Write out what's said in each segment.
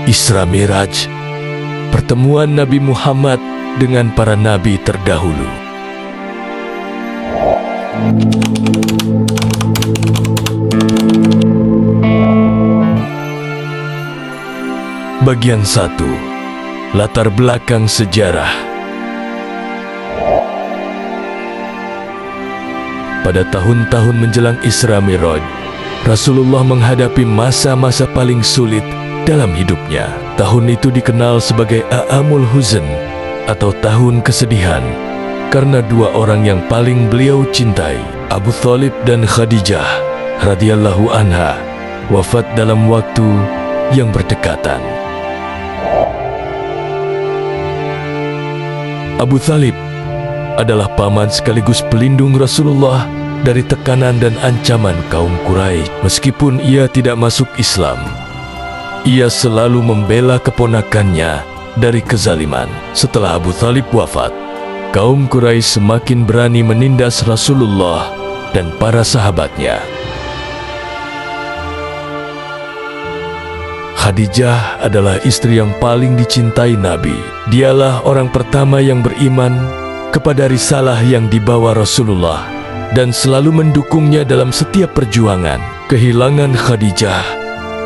Isra Miraj, pertemuan Nabi Muhammad dengan para nabi terdahulu. Bagian 1. Latar belakang sejarah. Pada tahun-tahun menjelang Isra Miraj, Rasulullah menghadapi masa-masa paling sulit dalam hidupnya. Tahun itu dikenal sebagai A'amul Huzn atau tahun kesedihan, karena dua orang yang paling beliau cintai, Abu Thalib dan Khadijah radhiyallahu anha, wafat dalam waktu yang berdekatan. Abu Thalib adalah paman sekaligus pelindung Rasulullah dari tekanan dan ancaman kaum Quraisy. Meskipun ia tidak masuk Islam, ia selalu membela keponakannya dari kezaliman. Setelah Abu Thalib wafat, kaum Quraisy semakin berani menindas Rasulullah dan para sahabatnya. Khadijah adalah istri yang paling dicintai Nabi. Dialah orang pertama yang beriman kepada risalah yang dibawa Rasulullah dan selalu mendukungnya dalam setiap perjuangan. Kehilangan Khadijah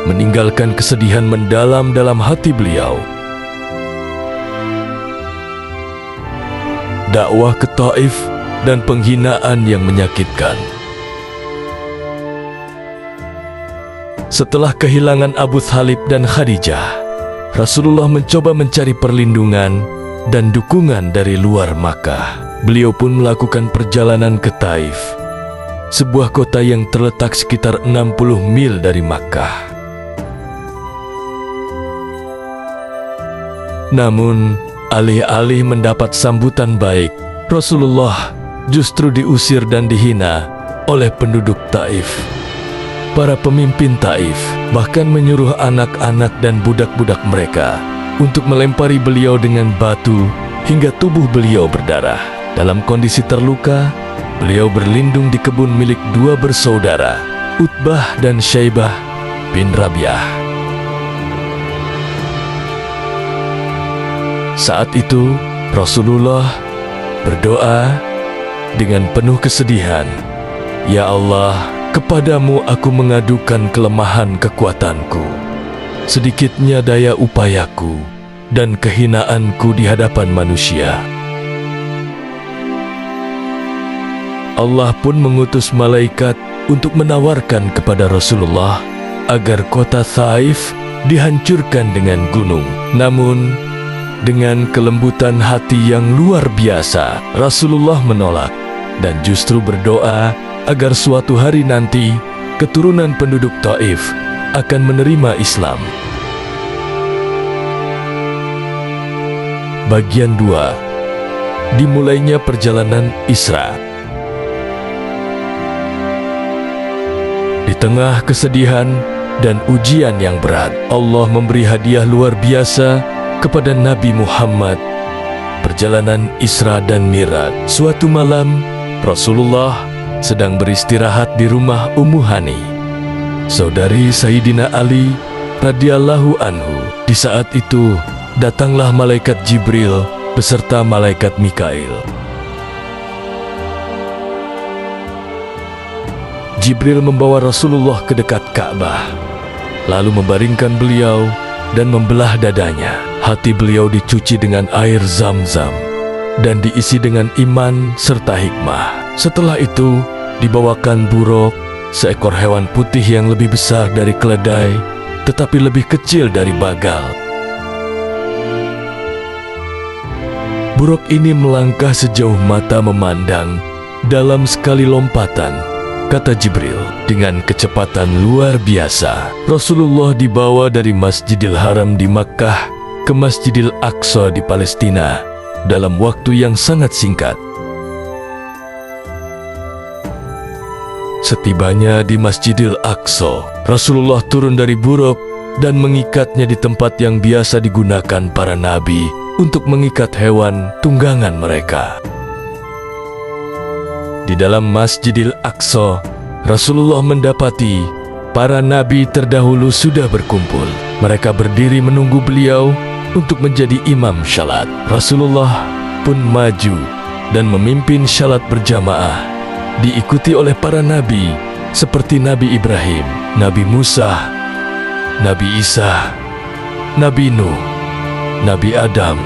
meninggalkan kesedihan mendalam dalam hati beliau. Dakwah ke Taif dan penghinaan yang menyakitkan. Setelah kehilangan Abu Thalib dan Khadijah, Rasulullah mencoba mencari perlindungan dan dukungan dari luar Makkah. Beliau pun melakukan perjalanan ke Taif, sebuah kota yang terletak sekitar 60 mil dari Makkah. Namun, alih-alih mendapat sambutan baik, Rasulullah justru diusir dan dihina oleh penduduk Taif. Para pemimpin Taif bahkan menyuruh anak-anak dan budak-budak mereka untuk melempari beliau dengan batu hingga tubuh beliau berdarah. Dalam kondisi terluka, beliau berlindung di kebun milik dua bersaudara, Utbah dan Syaibah bin Rabi'ah. Saat itu, Rasulullah berdoa dengan penuh kesedihan, "Ya Allah, kepadamu aku mengadukan kelemahan kekuatanku, sedikitnya daya upayaku, dan kehinaanku di hadapan manusia." Allah pun mengutus malaikat untuk menawarkan kepada Rasulullah agar kota Taif dihancurkan dengan gunung. Namun, dengan kelembutan hati yang luar biasa, Rasulullah menolak dan justru berdoa agar suatu hari nanti keturunan penduduk Taif akan menerima Islam. Bagian 2. Dimulainya perjalanan Isra. Di tengah kesedihan dan ujian yang berat, Allah memberi hadiah luar biasa kepada Nabi Muhammad. Perjalanan Isra dan Miraj. Suatu malam, Rasulullah sedang beristirahat di rumah Ummu Hani, saudari Sayyidina Ali radhiyallahu anhu. Di saat itu, datanglah malaikat Jibril beserta malaikat Mikail. Jibril membawa Rasulullah ke dekat Ka'bah, lalu membaringkan beliau dan membelah dadanya. Hati beliau dicuci dengan air Zam-Zam dan diisi dengan iman serta hikmah. Setelah itu, dibawakan buruk, seekor hewan putih yang lebih besar dari keledai, tetapi lebih kecil dari bagal. Buruk ini melangkah sejauh mata memandang dalam sekali lompatan, kata Jibril. Dengan kecepatan luar biasa, Rasulullah dibawa dari Masjidil Haram di Makkah ke Masjidil Aqsa di Palestina dalam waktu yang sangat singkat. Setibanya di Masjidil Aqsa, Rasulullah turun dari buruk dan mengikatnya di tempat yang biasa digunakan para nabi untuk mengikat hewan tunggangan mereka. Di dalam Masjidil Aqsa, Rasulullah mendapati Para nabi terdahulu sudah berkumpul. Mereka berdiri menunggu beliau untuk menjadi imam syalat. Rasulullah pun maju dan memimpin syalat berjamaah, diikuti oleh para nabi seperti Nabi Ibrahim, Nabi Musa, Nabi Isa, Nabi Nuh, Nabi Adam,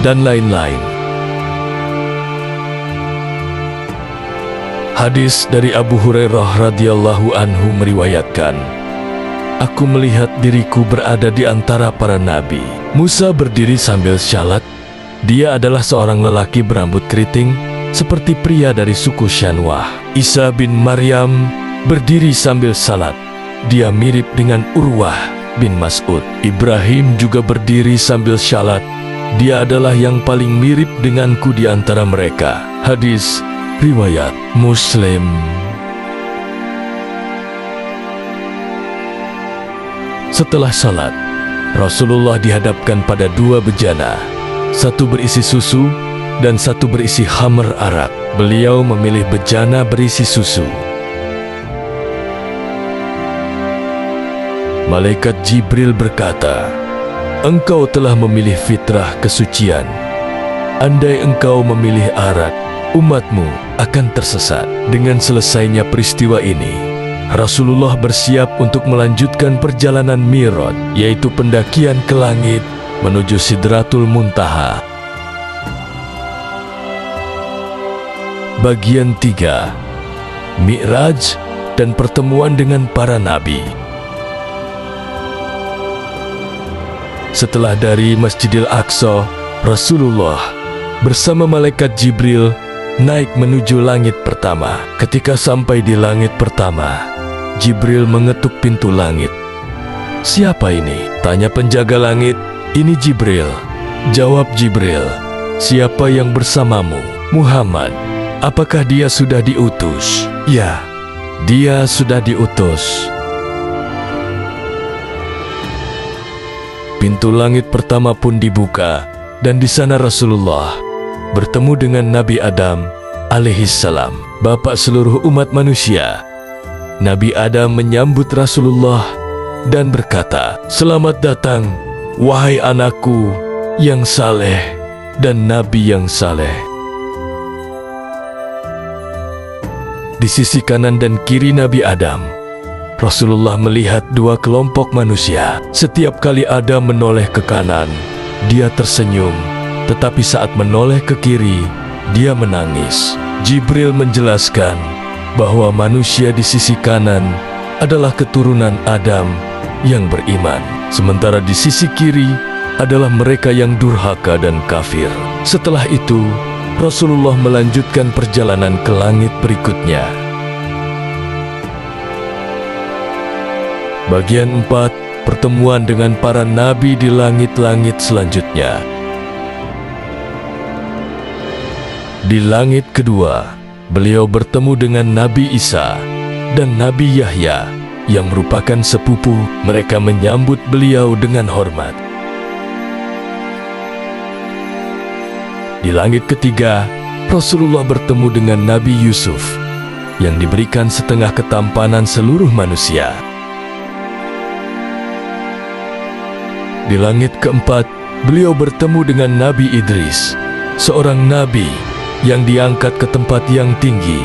dan lain-lain. Hadis dari Abu Hurairah radhiyallahu anhu meriwayatkan, "Aku melihat diriku berada di antara para nabi. Musa berdiri sambil syalat. Dia adalah seorang lelaki berambut keriting, seperti pria dari suku Syanwah. Isa bin Maryam berdiri sambil salat. Dia mirip dengan Urwah bin Mas'ud. Ibrahim juga berdiri sambil syalat. Dia adalah yang paling mirip denganku di antara mereka." Hadis riwayat Muslim. Setelah salat, Rasulullah dihadapkan pada dua bejana, satu berisi susu dan satu berisi khamr arak. Beliau memilih bejana berisi susu. Malaikat Jibril berkata, "Engkau telah memilih fitrah kesucian. Andai engkau memilih arak, umatmu akan tersesat." Dengan selesainya peristiwa ini, Rasulullah bersiap untuk melanjutkan perjalanan Mi'raj, yaitu pendakian ke langit menuju Sidratul Muntaha. Bagian 3. Mi'raj dan pertemuan dengan para nabi. Setelah dari Masjidil Aqsa, Rasulullah bersama malaikat Jibril naik menuju langit pertama. Ketika sampai di langit pertama, Jibril mengetuk pintu langit. "Siapa ini?" tanya penjaga langit. "Ini Jibril." Jawab Jibril, "Siapa yang bersamamu?" "Muhammad." "Apakah dia sudah diutus?" "Ya, dia sudah diutus." Pintu langit pertama pun dibuka, dan di sana Rasulullah bertemu dengan Nabi Adam alaihissalam, bapak seluruh umat manusia. Nabi Adam menyambut Rasulullah dan berkata, "Selamat datang, wahai anakku yang saleh dan Nabi yang saleh." Di sisi kanan dan kiri Nabi Adam, Rasulullah melihat dua kelompok manusia. Setiap kali Adam menoleh ke kanan, dia tersenyum, tetapi saat menoleh ke kiri, dia menangis. Jibril menjelaskan bahwa manusia di sisi kanan adalah keturunan Adam yang beriman, sementara di sisi kiri adalah mereka yang durhaka dan kafir. Setelah itu, Rasulullah melanjutkan perjalanan ke langit berikutnya. Bagian 4. Pertemuan dengan para nabi di langit-langit selanjutnya. Di langit kedua, beliau bertemu dengan Nabi Isa dan Nabi Yahya yang merupakan sepupu. Mereka menyambut beliau dengan hormat. Di langit ketiga, Rasulullah bertemu dengan Nabi Yusuf yang diberikan setengah ketampanan seluruh manusia. Di langit keempat, beliau bertemu dengan Nabi Idris, seorang nabi yang diangkat ke tempat yang tinggi.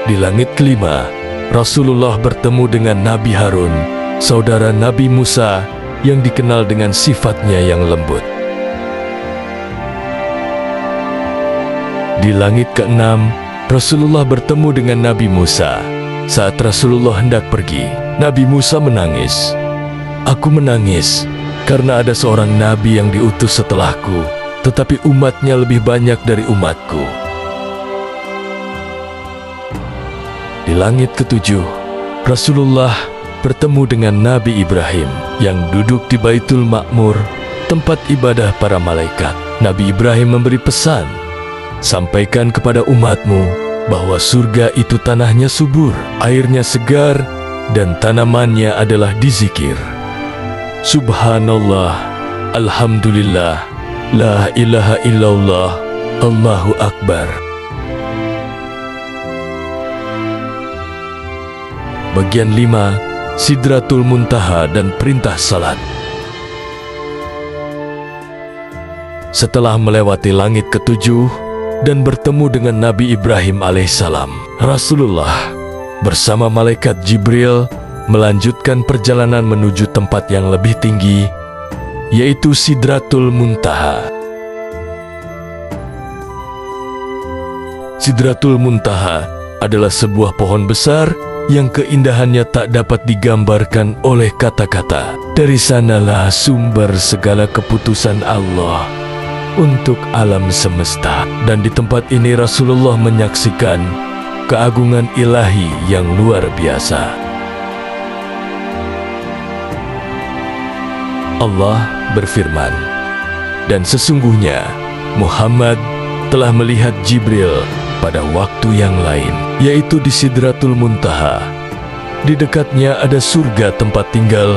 Di langit kelima, Rasulullah bertemu dengan Nabi Harun, saudara Nabi Musa yang dikenal dengan sifatnya yang lembut. Di langit keenam, Rasulullah bertemu dengan Nabi Musa. Saat Rasulullah hendak pergi, Nabi Musa menangis. "Aku menangis karena ada seorang nabi yang diutus setelahku, tetapi umatnya lebih banyak dari umatku." Di langit ketujuh, Rasulullah bertemu dengan Nabi Ibrahim yang duduk di Baitul Ma'mur, tempat ibadah para malaikat. Nabi Ibrahim memberi pesan, "Sampaikan kepada umatmu bahwa surga itu tanahnya subur, airnya segar, dan tanamannya adalah dizikir. Subhanallah, alhamdulillah, la ilaha illallah, Allahu Akbar." Bagian 5, Sidratul Muntaha dan perintah salat. Setelah melewati langit ketujuh dan bertemu dengan Nabi Ibrahim alaihissalam, Rasulullah bersama malaikat Jibril melanjutkan perjalanan menuju tempat yang lebih tinggi, yaitu Sidratul Muntaha. Sidratul Muntaha adalah sebuah pohon besar yang keindahannya tak dapat digambarkan oleh kata-kata. Dari sanalah sumber segala keputusan Allah untuk alam semesta. Dan di tempat ini Rasulullah menyaksikan keagungan ilahi yang luar biasa. Allah berfirman, "Dan sesungguhnya Muhammad telah melihat Jibril pada waktu yang lain, yaitu di Sidratul Muntaha. Di dekatnya ada surga tempat tinggal,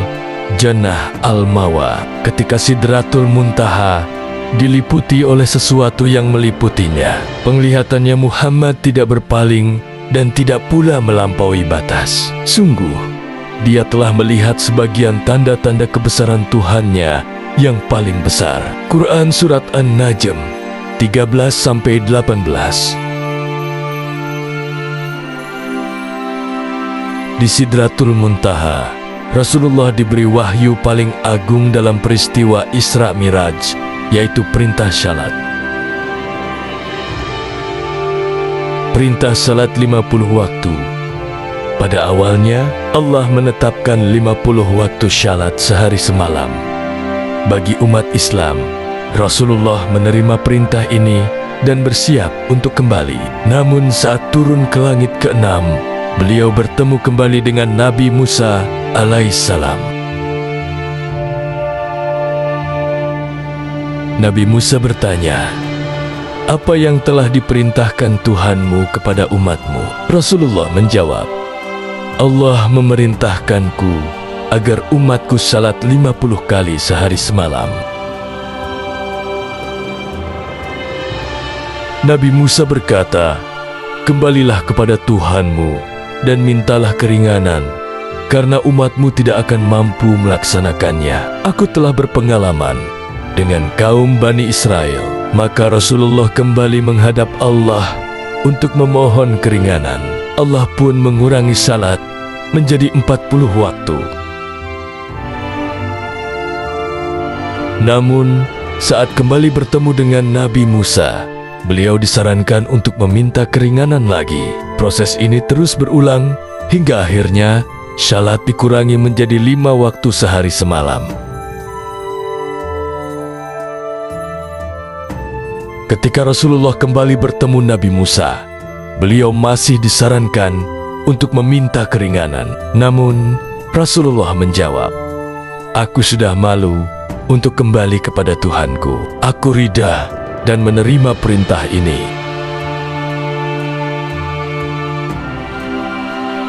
Jannah Al-Mawa." Ketika Sidratul Muntaha diliputi oleh sesuatu yang meliputinya, penglihatannya Muhammad tidak berpaling dan tidak pula melampaui batas. Sungguh, dia telah melihat sebagian tanda-tanda kebesaran Tuhannya yang paling besar. Quran Surat An-Najm 13-18. Di Sidratul Muntaha, Rasulullah diberi wahyu paling agung dalam peristiwa Isra Miraj, yaitu perintah salat. Perintah salat 50 waktu. Pada awalnya, Allah menetapkan 50 waktu salat sehari semalam. Bagi umat Islam, Rasulullah menerima perintah ini dan bersiap untuk kembali. Namun saat turun ke langit ke-6, beliau bertemu kembali dengan Nabi Musa alaihissalam. Nabi Musa bertanya, "Apa yang telah diperintahkan Tuhanmu kepada umatmu?" Rasulullah menjawab, "Allah memerintahkanku agar umatku salat 50 kali sehari semalam." Nabi Musa berkata, "Kembalilah kepada Tuhanmu dan mintalah keringanan, karena umatmu tidak akan mampu melaksanakannya. Aku telah berpengalaman dengan kaum Bani Israel." Maka Rasulullah kembali menghadap Allah untuk memohon keringanan. Allah pun mengurangi salat menjadi 40 waktu. Namun, saat kembali bertemu dengan Nabi Musa, beliau disarankan untuk meminta keringanan lagi. Proses ini terus berulang hingga akhirnya salat dikurangi menjadi 5 waktu sehari semalam. Ketika Rasulullah kembali bertemu Nabi Musa, beliau masih disarankan untuk meminta keringanan. Namun, Rasulullah menjawab, "Aku sudah malu untuk kembali kepada Tuhanku. Aku ridha dan menerima perintah ini."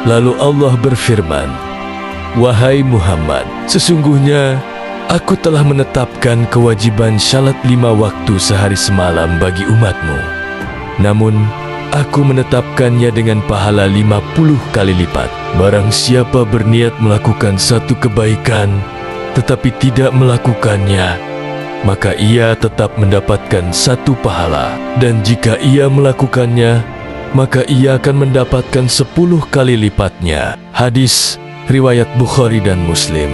Lalu Allah berfirman, "Wahai Muhammad, sesungguhnya Aku telah menetapkan kewajiban salat 5 waktu sehari semalam bagi umatmu. Namun, Aku menetapkannya dengan pahala 50 kali lipat. Barang siapa berniat melakukan satu kebaikan, tetapi tidak melakukannya, maka ia tetap mendapatkan 1 pahala. Dan jika ia melakukannya, maka ia akan mendapatkan 10 kali lipatnya." Hadis riwayat Bukhari dan Muslim.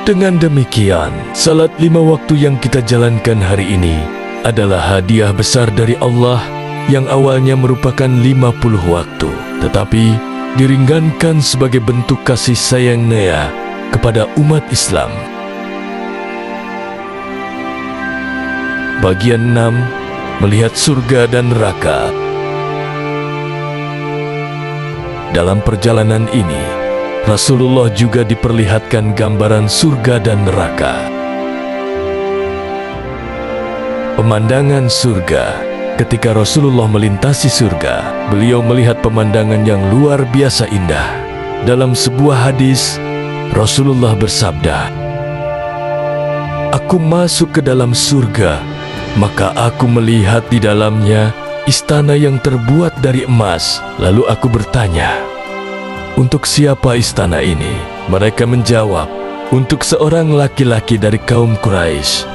Dengan demikian, salat 5 waktu yang kita jalankan hari ini adalah hadiah besar dari Allah yang awalnya merupakan 50 waktu, tetapi diringankan sebagai bentuk kasih sayangnya kepada umat Islam. Bagian 6, melihat surga dan neraka. Dalam perjalanan ini, Rasulullah juga diperlihatkan gambaran surga dan neraka. Pemandangan surga. Ketika Rasulullah melintasi surga, beliau melihat pemandangan yang luar biasa indah. Dalam sebuah hadis, Rasulullah bersabda, "Aku masuk ke dalam surga, maka aku melihat di dalamnya istana yang terbuat dari emas. Lalu aku bertanya, "Untuk siapa istana ini?" Mereka menjawab, "Untuk seorang laki-laki dari kaum Quraisy."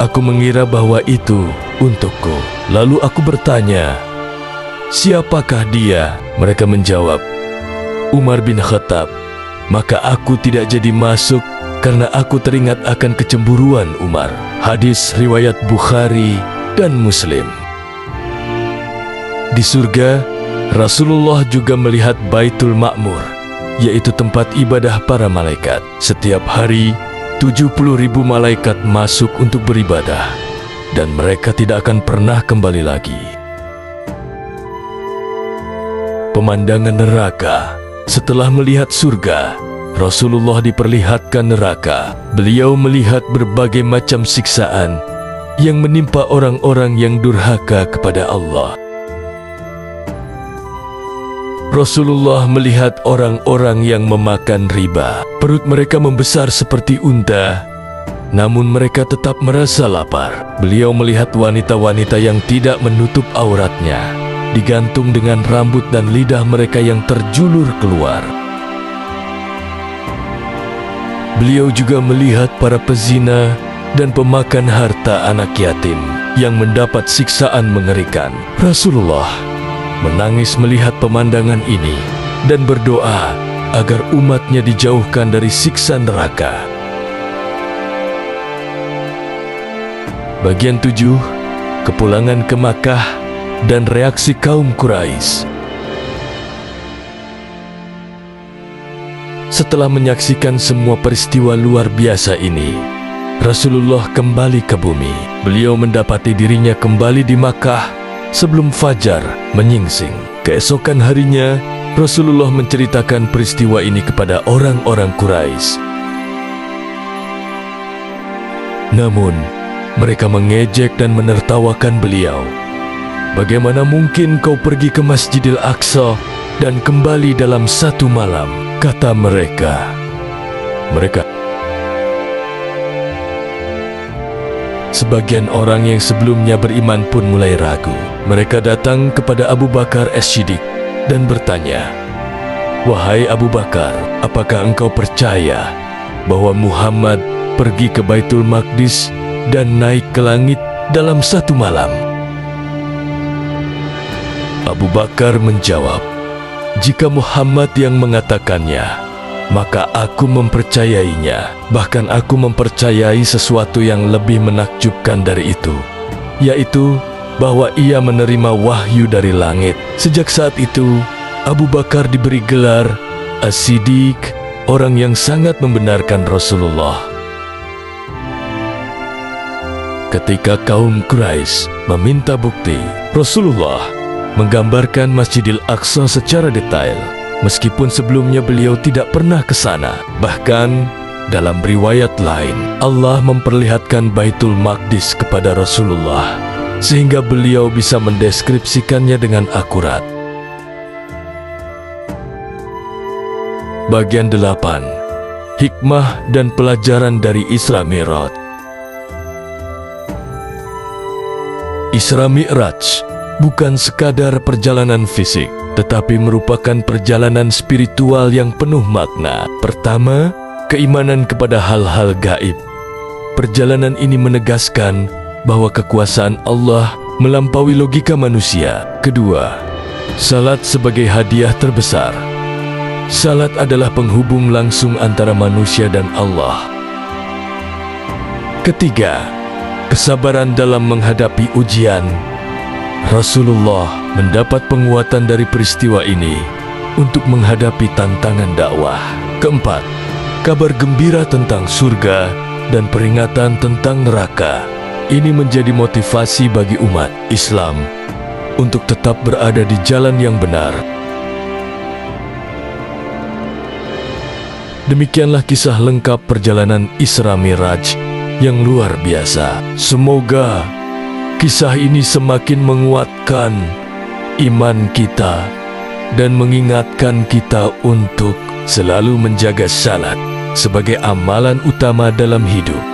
Aku mengira bahwa itu untukku. Lalu aku bertanya, "Siapakah dia?" Mereka menjawab, "Umar bin Khattab." Maka aku tidak jadi masuk karena aku teringat akan kecemburuan Umar. Hadis riwayat Bukhari dan Muslim. Di surga, Rasulullah juga melihat Baitul Ma'mur, yaitu tempat ibadah para malaikat. Setiap hari, 70.000 malaikat masuk untuk beribadah, dan mereka tidak akan pernah kembali lagi. Pemandangan neraka. Setelah melihat surga, Rasulullah diperlihatkan neraka. Beliau melihat berbagai macam siksaan yang menimpa orang-orang yang durhaka kepada Allah. Rasulullah melihat orang-orang yang memakan riba. Perut mereka membesar seperti unta, namun mereka tetap merasa lapar. Beliau melihat wanita-wanita yang tidak menutup auratnya, digantung dengan rambut dan lidah mereka yang terjulur keluar. Beliau juga melihat para pezina dan pemakan harta anak yatim yang mendapat siksaan mengerikan. Rasulullah menangis melihat pemandangan ini dan berdoa agar umatnya dijauhkan dari siksa neraka. Bagian 7, kepulangan ke Makkah dan reaksi kaum Quraisy. Setelah menyaksikan semua peristiwa luar biasa ini, Rasulullah kembali ke bumi. Beliau mendapati dirinya kembali di Makkah sebelum fajar menyingsing. Keesokan harinya, Rasulullah menceritakan peristiwa ini kepada orang-orang Quraisy. Namun, mereka mengejek dan menertawakan beliau. "Bagaimana mungkin kau pergi ke Masjidil Aqsa dan kembali dalam satu malam?" kata mereka. Sebagian orang yang sebelumnya beriman pun mulai ragu. Mereka datang kepada Abu Bakar As-Siddiq dan bertanya, "Wahai Abu Bakar, apakah engkau percaya bahwa Muhammad pergi ke Baitul Maqdis dan naik ke langit dalam satu malam?" Abu Bakar menjawab, "Jika Muhammad yang mengatakannya, maka aku mempercayainya. Bahkan aku mempercayai sesuatu yang lebih menakjubkan dari itu, yaitu bahwa ia menerima wahyu dari langit." Sejak saat itu, Abu Bakar diberi gelar As-Siddiq, orang yang sangat membenarkan Rasulullah. Ketika kaum Quraisy meminta bukti, Rasulullah menggambarkan Masjidil Aqsa secara detail, meskipun sebelumnya beliau tidak pernah ke sana. Bahkan, dalam riwayat lain, Allah memperlihatkan Baitul Maqdis kepada Rasulullah, sehingga beliau bisa mendeskripsikannya dengan akurat. Bagian 8. Hikmah dan pelajaran dari Isra Mi'raj. Isra Mi'raj bukan sekadar perjalanan fisik, tetapi merupakan perjalanan spiritual yang penuh makna. Pertama, keimanan kepada hal-hal gaib. Perjalanan ini menegaskan bahwa kekuasaan Allah melampaui logika manusia. Kedua, salat sebagai hadiah terbesar. Salat adalah penghubung langsung antara manusia dan Allah. Ketiga, kesabaran dalam menghadapi ujian. Rasulullah mendapat penguatan dari peristiwa ini untuk menghadapi tantangan dakwah. Keempat, kabar gembira tentang surga dan peringatan tentang neraka. Ini menjadi motivasi bagi umat Islam untuk tetap berada di jalan yang benar. Demikianlah kisah lengkap perjalanan Isra Mi'raj yang luar biasa. Semoga kisah ini semakin menguatkan iman kita dan mengingatkan kita untuk selalu menjaga salat sebagai amalan utama dalam hidup.